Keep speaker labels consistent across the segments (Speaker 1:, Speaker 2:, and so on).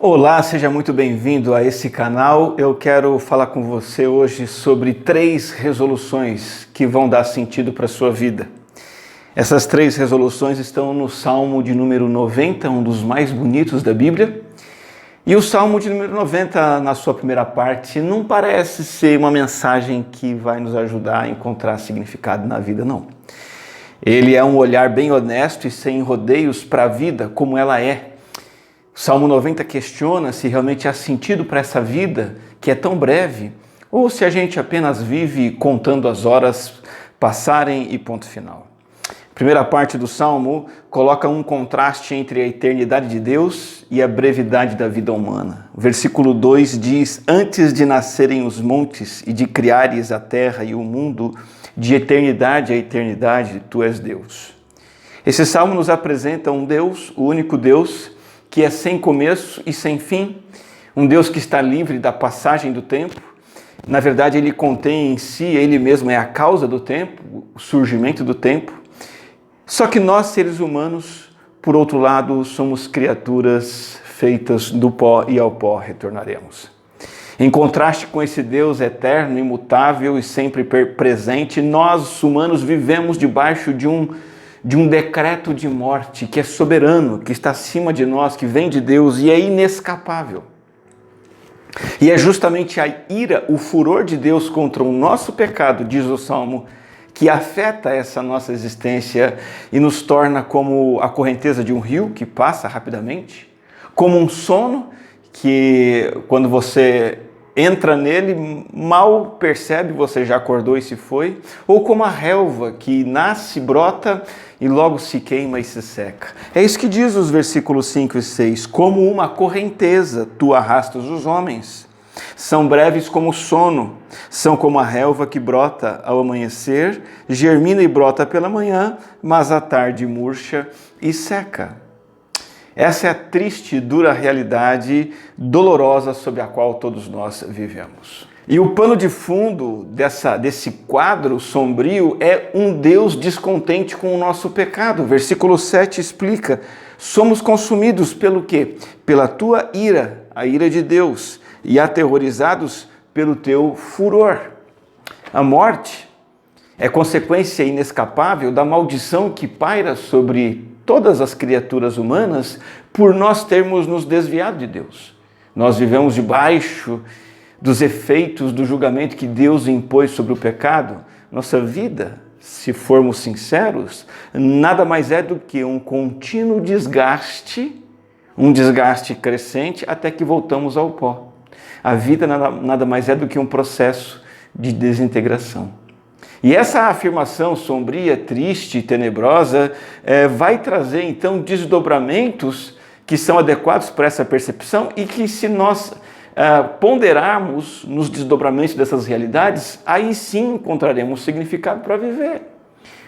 Speaker 1: Olá, seja muito bem-vindo a esse canal. Eu quero falar com você hoje sobre 3 resoluções que vão dar sentido para a sua vida. Essas 3 resoluções estão no Salmo de número 90, um dos mais bonitos da Bíblia. E o Salmo de número 90, na sua primeira parte, não parece ser uma mensagem que vai nos ajudar a encontrar significado na vida, não. Ele é um olhar bem honesto e sem rodeios para a vida como ela é. O Salmo 90 questiona se realmente há sentido para essa vida que é tão breve, ou se a gente apenas vive contando as horas passarem e ponto final. A primeira parte do Salmo coloca um contraste entre a eternidade de Deus e a brevidade da vida humana. O versículo 2 diz: "Antes de nascerem os montes e de criares a terra e o mundo, de eternidade a eternidade, tu és Deus." Esse Salmo nos apresenta um Deus, o único Deus, que é sem começo e sem fim, um Deus que está livre da passagem do tempo. Na verdade, ele contém em si, ele mesmo é a causa do tempo, o surgimento do tempo. Só que nós, seres humanos, por outro lado, somos criaturas feitas do pó e ao pó retornaremos. Em contraste com esse Deus eterno, imutável e sempre presente, nós, humanos, vivemos debaixo de um decreto de morte que é soberano, que está acima de nós, que vem de Deus e é inescapável. E é justamente a ira, o furor de Deus contra o nosso pecado, diz o Salmo, que afeta essa nossa existência e nos torna como a correnteza de um rio que passa rapidamente, como um sono que, quando você entra nele, mal percebe, você já acordou e se foi, ou como a relva que nasce, brota e logo se queima e se seca. É isso que diz os versículos 5 e 6. Como uma correnteza tu arrastas os homens. São breves como o sono, são como a relva que brota ao amanhecer, germina e brota pela manhã, mas à tarde murcha e seca. Essa é a triste e dura realidade dolorosa sob a qual todos nós vivemos. E o pano de fundo desse quadro sombrio é um Deus descontente com o nosso pecado. Versículo 7 explica: somos consumidos pelo quê? Pela tua ira, a ira de Deus, e aterrorizados pelo teu furor. A morte é consequência inescapável da maldição que paira sobre todas as criaturas humanas por nós termos nos desviado de Deus. Nós vivemos debaixo dos efeitos do julgamento que Deus impôs sobre o pecado. Nossa vida, se formos sinceros, nada mais é do que um contínuo desgaste, um desgaste crescente até que voltamos ao pó. A vida nada mais é do que um processo de desintegração. E essa afirmação sombria, triste e tenebrosa vai trazer então desdobramentos que são adequados para essa percepção e que, se nós ponderarmos nos desdobramentos dessas realidades, aí sim encontraremos significado para viver.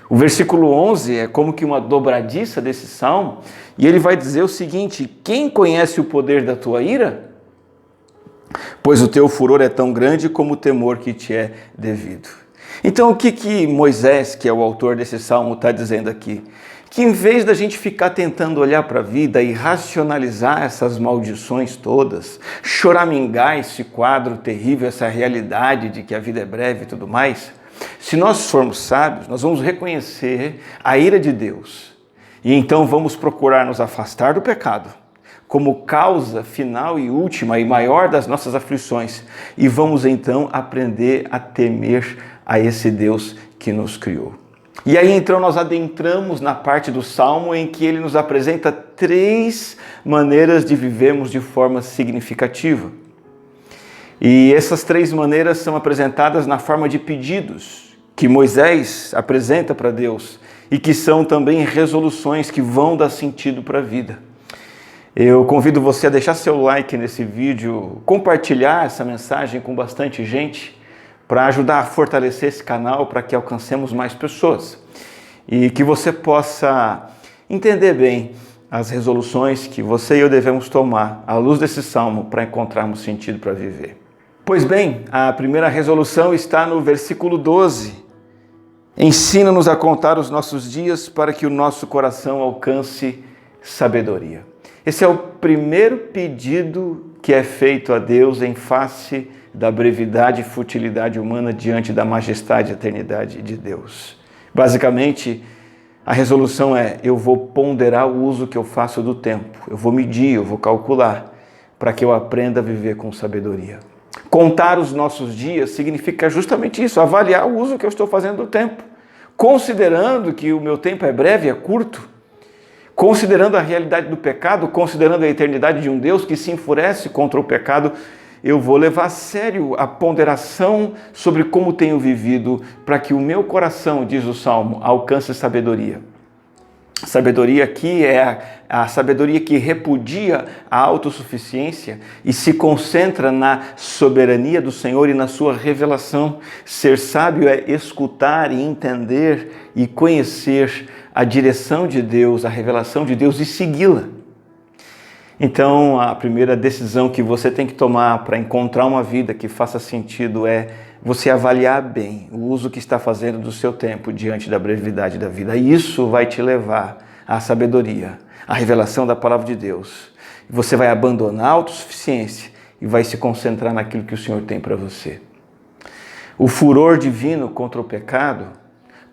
Speaker 1: O versículo 11 é como que uma dobradiça desse salmo, e ele vai dizer o seguinte: quem conhece o poder da tua ira? Pois o teu furor é tão grande como o temor que te é devido. Então, o que Moisés, que é o autor desse salmo, está dizendo aqui? Que em vez da gente ficar tentando olhar para a vida e racionalizar essas maldições todas, choramingar esse quadro terrível, essa realidade de que a vida é breve e tudo mais, se nós formos sábios, nós vamos reconhecer a ira de Deus e então vamos procurar nos afastar do pecado como causa final e última e maior das nossas aflições, e vamos então aprender a temer a esse Deus que nos criou. E aí então nós adentramos na parte do Salmo em que ele nos apresenta 3 maneiras de vivermos de forma significativa. E essas 3 maneiras são apresentadas na forma de pedidos que Moisés apresenta para Deus e que são também resoluções que vão dar sentido para a vida. Eu convido você a deixar seu like nesse vídeo, compartilhar essa mensagem com bastante gente para ajudar a fortalecer esse canal, para que alcancemos mais pessoas e que você possa entender bem as resoluções que você e eu devemos tomar à luz desse salmo para encontrarmos sentido para viver. Pois bem, a primeira resolução está no versículo 12. Ensina-nos a contar os nossos dias para que o nosso coração alcance sabedoria. Esse é o primeiro pedido que é feito a Deus em face da brevidade e futilidade humana diante da majestade e eternidade de Deus. Basicamente, a resolução é: eu vou ponderar o uso que eu faço do tempo, eu vou medir, eu vou calcular, para que eu aprenda a viver com sabedoria. Contar os nossos dias significa justamente isso, avaliar o uso que eu estou fazendo do tempo, considerando que o meu tempo é breve, é curto, considerando a realidade do pecado, considerando a eternidade de um Deus que se enfurece contra o pecado. Eu vou levar a sério a ponderação sobre como tenho vivido, para que o meu coração, diz o Salmo, alcance sabedoria. Sabedoria aqui é a sabedoria que repudia a autossuficiência e se concentra na soberania do Senhor e na sua revelação. Ser sábio é escutar e entender e conhecer a direção de Deus, a revelação de Deus e segui-la. Então, a primeira decisão que você tem que tomar para encontrar uma vida que faça sentido é você avaliar bem o uso que está fazendo do seu tempo diante da brevidade da vida. Isso vai te levar à sabedoria, à revelação da palavra de Deus. Você vai abandonar a autossuficiência e vai se concentrar naquilo que o Senhor tem para você. O furor divino contra o pecado,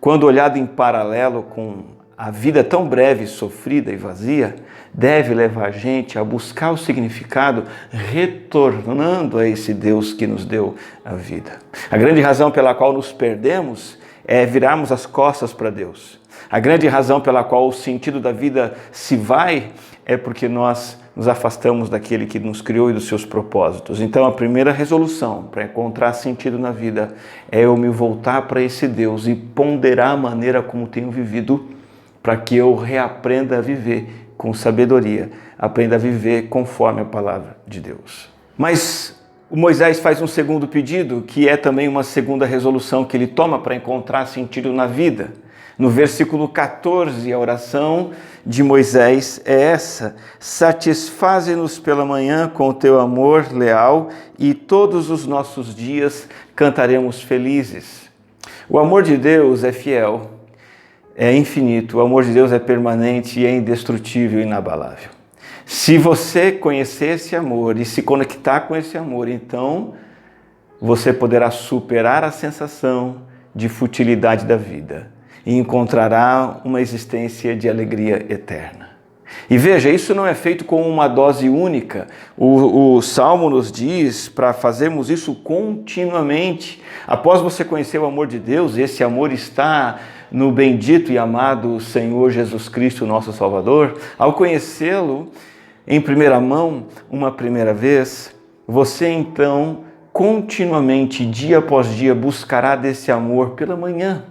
Speaker 1: quando olhado em paralelo com a vida tão breve, sofrida e vazia, deve levar a gente a buscar o significado retornando a esse Deus que nos deu a vida. A grande razão pela qual nos perdemos é virarmos as costas para Deus. A grande razão pela qual o sentido da vida se vai é porque nós nos afastamos daquele que nos criou e dos seus propósitos. Então, a primeira resolução para encontrar sentido na vida é eu me voltar para esse Deus e ponderar a maneira como tenho vivido, para que eu reaprenda a viver com sabedoria, aprenda a viver conforme a palavra de Deus. Mas o Moisés faz um segundo pedido, que é também uma segunda resolução que ele toma para encontrar sentido na vida. No versículo 14, a oração de Moisés é essa: satisfaze-nos pela manhã com o teu amor leal e todos os nossos dias cantaremos felizes. O amor de Deus é fiel, é infinito, o amor de Deus é permanente e é indestrutível e inabalável. Se você conhecer esse amor e se conectar com esse amor, então você poderá superar a sensação de futilidade da vida e encontrará uma existência de alegria eterna. E veja, isso não é feito com uma dose única. O Salmo nos diz para fazermos isso continuamente. Após você conhecer o amor de Deus, esse amor está no bendito e amado Senhor Jesus Cristo, nosso Salvador. Ao conhecê-lo em primeira mão, uma primeira vez, você então continuamente, dia após dia, buscará desse amor pela manhã.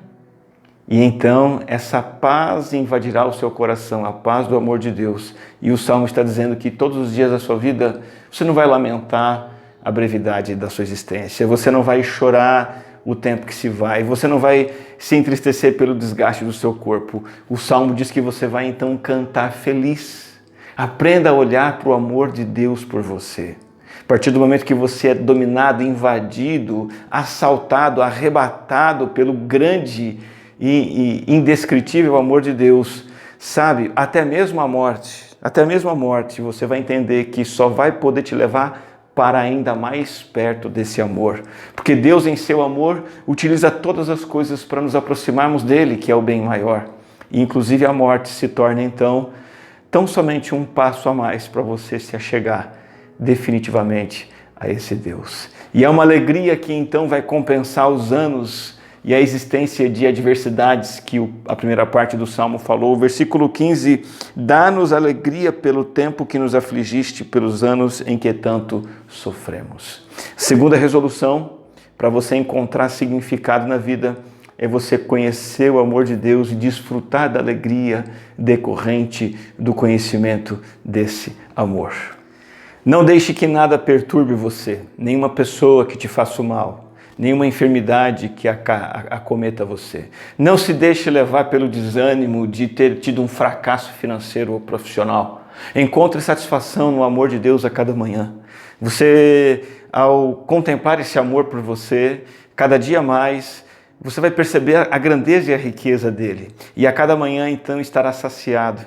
Speaker 1: E então essa paz invadirá o seu coração, a paz do amor de Deus. E o Salmo está dizendo que todos os dias da sua vida você não vai lamentar a brevidade da sua existência, você não vai chorar o tempo que se vai, você não vai se entristecer pelo desgaste do seu corpo. O Salmo diz que você vai então cantar feliz. Aprenda a olhar para o amor de Deus por você. A partir do momento que você é dominado, invadido, assaltado, arrebatado pelo grande e indescritível amor de Deus, sabe, até mesmo a morte, você vai entender que só vai poder te levar para ainda mais perto desse amor. Porque Deus, em seu amor, utiliza todas as coisas para nos aproximarmos dele, que é o bem maior. E inclusive a morte se torna então tão somente um passo a mais para você se achegar definitivamente a esse Deus. E é uma alegria que então vai compensar os anos e a existência de adversidades que a primeira parte do Salmo falou. O versículo 15, dá-nos alegria pelo tempo que nos afligiste, pelos anos em que tanto sofremos. Segunda resolução, para você encontrar significado na vida, é você conhecer o amor de Deus e desfrutar da alegria decorrente do conhecimento desse amor. Não deixe que nada perturbe você, nenhuma pessoa que te faça mal, nenhuma enfermidade que acometa você. Não se deixe levar pelo desânimo de ter tido um fracasso financeiro ou profissional. Encontre satisfação no amor de Deus a cada manhã. Você, ao contemplar esse amor por você, cada dia mais, você vai perceber a grandeza e a riqueza dele. E a cada manhã, então, estará saciado.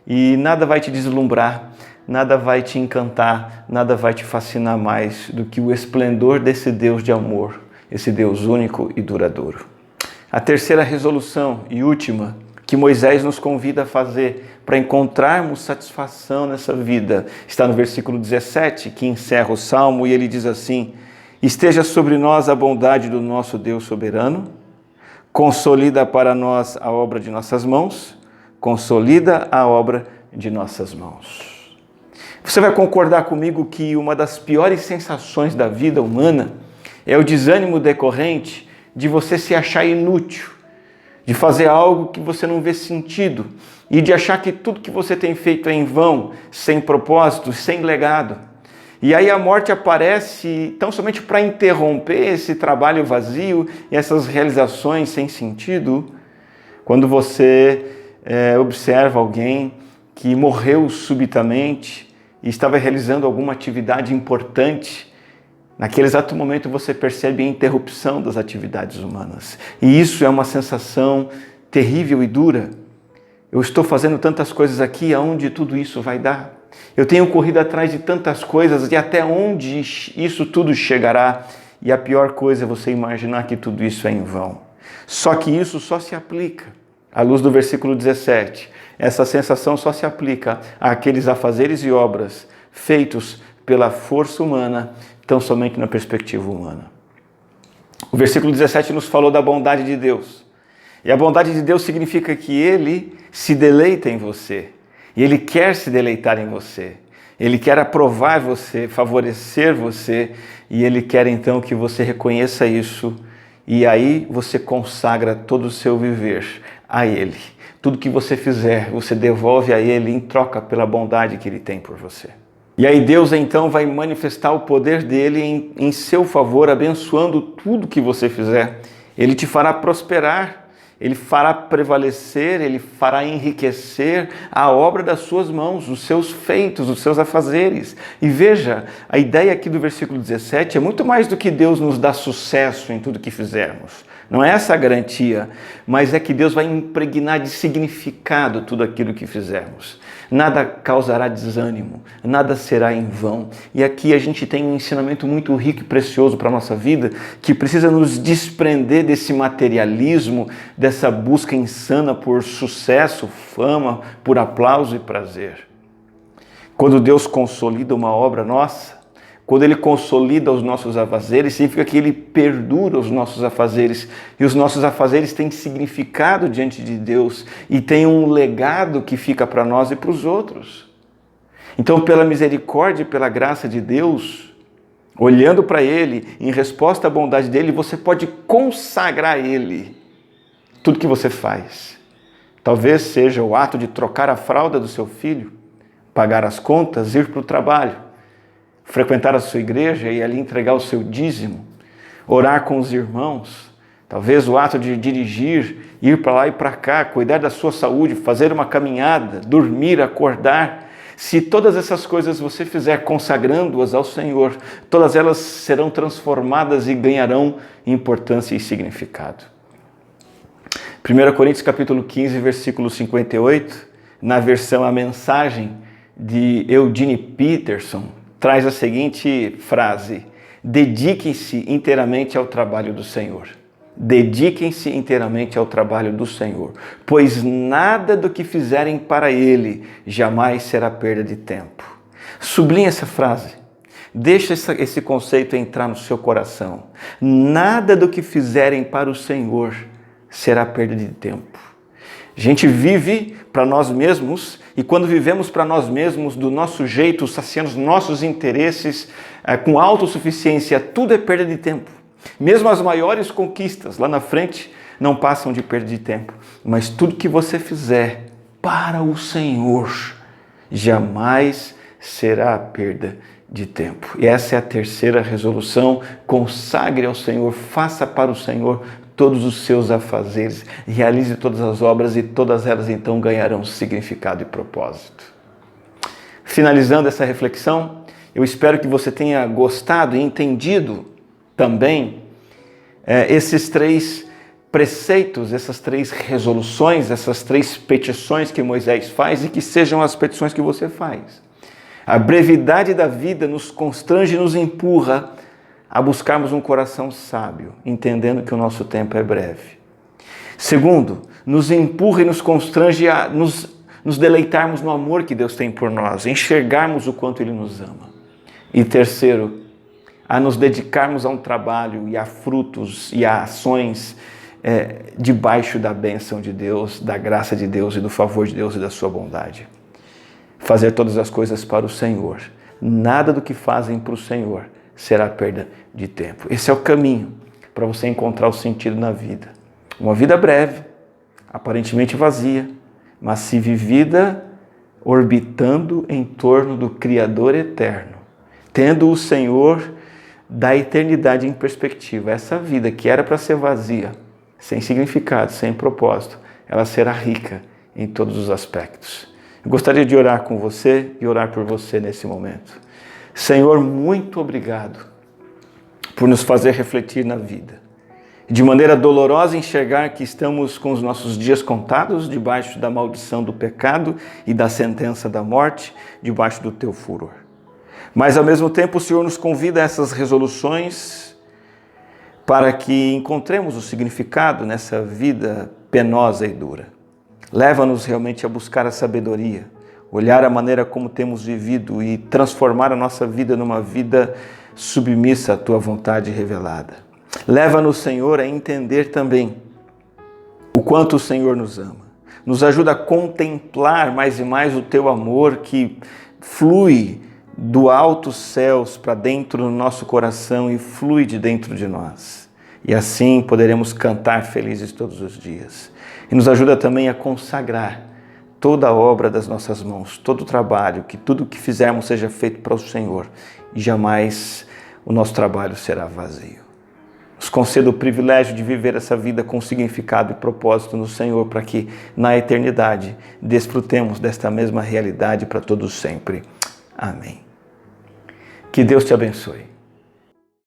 Speaker 1: E nada vai te deslumbrar. nada vai te encantar, nada vai te fascinar mais do que o esplendor desse Deus de amor, esse Deus único e duradouro. A terceira resolução e última que Moisés nos convida a fazer para encontrarmos satisfação nessa vida está no versículo 17, que encerra o Salmo, e ele diz assim: esteja sobre nós a bondade do nosso Deus soberano, consolida para nós a obra de nossas mãos, consolida a obra de nossas mãos. Você vai concordar comigo que uma das piores sensações da vida humana é o desânimo decorrente de você se achar inútil, de fazer algo que você não vê sentido e de achar que tudo que você tem feito é em vão, sem propósito, sem legado. E aí a morte aparece tão somente para interromper esse trabalho vazio e essas realizações sem sentido. Quando você observa alguém que morreu subitamente e estava realizando alguma atividade importante, naquele exato momento você percebe a interrupção das atividades humanas. E isso é uma sensação terrível e dura. Eu estou fazendo tantas coisas aqui, aonde tudo isso vai dar? Eu tenho corrido atrás de tantas coisas e até onde isso tudo chegará? E a pior coisa é você imaginar que tudo isso é em vão. Só que isso só se aplica, à luz do versículo 17, essa sensação só se aplica àqueles afazeres e obras feitos pela força humana, tão somente na perspectiva humana. O versículo 17 nos falou da bondade de Deus. E a bondade de Deus significa que Ele se deleita em você. E Ele quer se deleitar em você. Ele quer aprovar você, favorecer você. E Ele quer então que você reconheça isso. E aí você consagra todo o seu viver a Ele. Tudo que você fizer, você devolve a Ele em troca pela bondade que Ele tem por você. E aí Deus então vai manifestar o poder dele em seu favor, abençoando tudo que você fizer. Ele te fará prosperar, ele fará prevalecer, ele fará enriquecer a obra das suas mãos, os seus feitos, os seus afazeres. E veja, a ideia aqui do versículo 17 é muito mais do que Deus nos dá sucesso em tudo que fizermos. Não é essa a garantia, mas é que Deus vai impregnar de significado tudo aquilo que fizermos. Nada causará desânimo, nada será em vão. E aqui a gente tem um ensinamento muito rico e precioso para a nossa vida, que precisa nos desprender desse materialismo, dessa busca insana por sucesso, fama, por aplauso e prazer. Quando Deus consolida uma obra nossa, quando Ele consolida os nossos afazeres, significa que Ele perdura os nossos afazeres. E os nossos afazeres têm significado diante de Deus e têm um legado que fica para nós e para os outros. Então, pela misericórdia e pela graça de Deus, olhando para Ele, em resposta à bondade dEle, você pode consagrar a Ele tudo que você faz. Talvez seja o ato de trocar a fralda do seu filho, pagar as contas, ir para o trabalho, frequentar a sua igreja e ali entregar o seu dízimo, orar com os irmãos, talvez o ato de dirigir, ir para lá e para cá, cuidar da sua saúde, fazer uma caminhada, dormir, acordar. Se todas essas coisas você fizer consagrando-as ao Senhor, todas elas serão transformadas e ganharão importância e significado. 1 Coríntios capítulo 15, versículo 58, na versão A Mensagem de Eugene Peterson, traz a seguinte frase: dediquem-se inteiramente ao trabalho do Senhor. Dediquem-se inteiramente ao trabalho do Senhor, pois nada do que fizerem para Ele jamais será perda de tempo. Sublinhe essa frase. Deixa esse conceito entrar no seu coração. Nada do que fizerem para o Senhor será perda de tempo. A gente vive para nós mesmos e quando vivemos para nós mesmos, do nosso jeito, saciando os nossos interesses, com autossuficiência, tudo é perda de tempo. Mesmo as maiores conquistas lá na frente não passam de perda de tempo. Mas tudo que você fizer para o Senhor jamais será perda de tempo. E essa é a terceira resolução: consagre ao Senhor, faça para o Senhor todos os seus afazeres, realize todas as obras e todas elas então ganharão significado e propósito. Finalizando essa reflexão, eu espero que você tenha gostado e entendido também esses três preceitos, essas três resoluções, essas três petições que Moisés faz e que sejam as petições que você faz. A brevidade da vida nos constrange e nos empurra a buscarmos um coração sábio, entendendo que o nosso tempo é breve. Segundo, nos empurra e nos constrange a nos deleitarmos no amor que Deus tem por nós, enxergarmos o quanto Ele nos ama. E terceiro, a nos dedicarmos a um trabalho e a frutos e a ações debaixo da bênção de Deus, da graça de Deus e do favor de Deus e da sua bondade. Fazer todas as coisas para o Senhor. Nada do que fazem para o Senhor será perda de tempo. Esse é o caminho para você encontrar o sentido na vida. Uma vida breve, aparentemente vazia, mas se vivida orbitando em torno do Criador eterno, tendo o Senhor da eternidade em perspectiva. Essa vida que era para ser vazia, sem significado, sem propósito, ela será rica em todos os aspectos. Eu gostaria de orar com você e orar por você nesse momento. Senhor, muito obrigado por nos fazer refletir na vida. De maneira dolorosa enxergar que estamos com os nossos dias contados, debaixo da maldição do pecado e da sentença da morte, debaixo do teu furor. Mas ao mesmo tempo o Senhor nos convida a essas resoluções para que encontremos o significado nessa vida penosa e dura. Leva-nos realmente a buscar a sabedoria, olhar a maneira como temos vivido e transformar a nossa vida numa vida submissa à tua vontade revelada. Leva-nos, Senhor, a entender também o quanto o Senhor nos ama. Nos ajuda a contemplar mais e mais o teu amor que flui do altos céus para dentro do nosso coração e flui de dentro de nós. E assim poderemos cantar felizes todos os dias. E nos ajuda também a consagrar toda a obra das nossas mãos, todo o trabalho, que tudo o que fizermos seja feito para o Senhor e jamais o nosso trabalho será vazio. Nos conceda o privilégio de viver essa vida com significado e propósito no Senhor, para que na eternidade desfrutemos desta mesma realidade para todos sempre. Amém. Que Deus te abençoe.